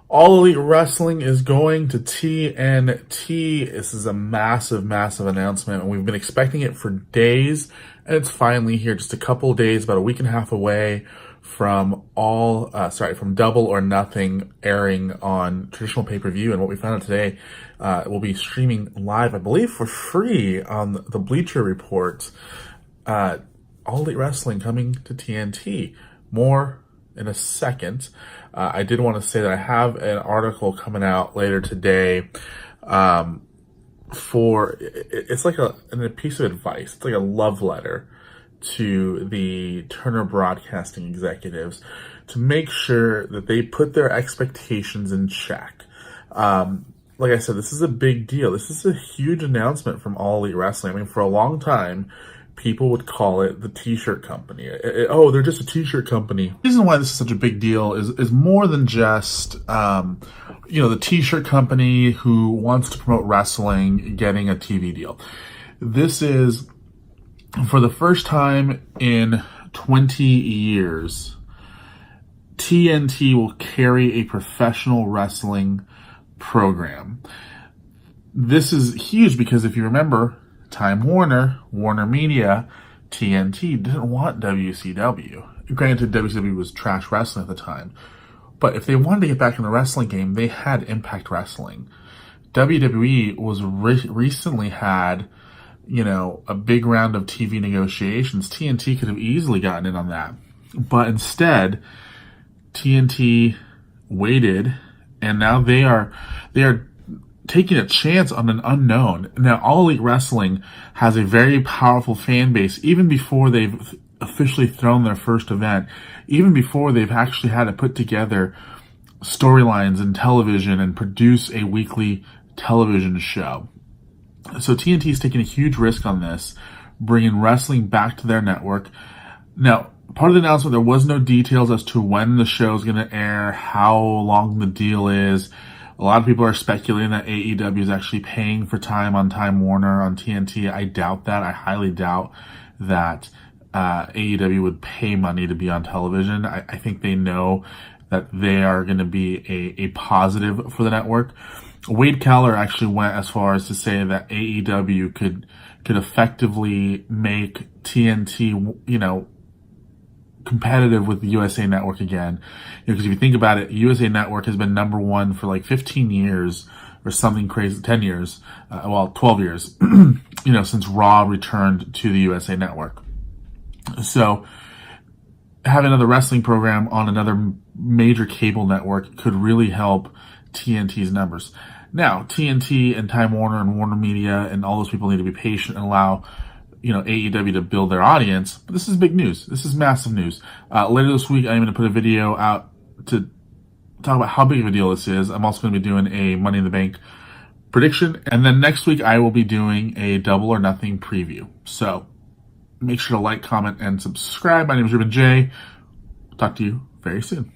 All Elite Wrestling is going to TNT. This is a massive, massive announcement, and we've been expecting it for days, and it's finally here. Just a couple of days, about a week and a half away from from Double or Nothing airing on traditional pay-per-view. And what we found out today, will be streaming live, I believe, for free on the Bleacher Report. All Elite Wrestling coming to TNT. More in a second. I did want to say that I have an article coming out later today. It's like a piece of advice. It's like a love letter to the Turner Broadcasting executives to make sure that they put their expectations in check. Like I said, this is a big deal. This is a huge announcement from All Elite Wrestling. I mean, for a long time, people would call it the T-shirt company. They're just a T-shirt company. The reason why this is such a big deal is more than just, the T-shirt company who wants to promote wrestling getting a TV deal. This is, for the first time in 20 years, TNT will carry a professional wrestling program. This is huge because if you remember, Time Warner, Warner Media, TNT didn't want WCW. Granted, WCW was trash wrestling at the time. But if they wanted to get back in the wrestling game, they had Impact Wrestling. WWE was recently had, a big round of TV negotiations. TNT could have easily gotten in on that. But instead, TNT waited, and now they are taking a chance on an unknown. Now, All Elite Wrestling has a very powerful fan base, even before they've officially thrown their first event, even before they've actually had to put together storylines and television and produce a weekly television show. So TNT is taking a huge risk on this, bringing wrestling back to their network. Now, part of the announcement, there was no details as to when the show is going to air, how long the deal is. A lot of people are speculating that AEW is actually paying for time on Time Warner on TNT. I doubt that. I highly doubt that AEW would pay money to be on television. I think they know that they are going to be a positive for the network. Wade Keller actually went as far as to say that AEW could effectively make TNT, competitive with the USA Network again. Because if you think about it, USA Network has been number one for like 15 years or something crazy, 10 years, 12 years, since Raw returned to the USA Network. So having another wrestling program on another major cable network could really help TNT's numbers. Now, TNT and Time Warner and Warner Media and all those people need to be patient and allow AEW to build their audience. But this is big news. This is massive news. Later this week, I'm going to put a video out to talk about how big of a deal this is. I'm also going to be doing a Money in the Bank prediction. And then next week, I will be doing a Double or Nothing preview. So make sure to like, comment, and subscribe. My name is Ruben J. Talk to you very soon.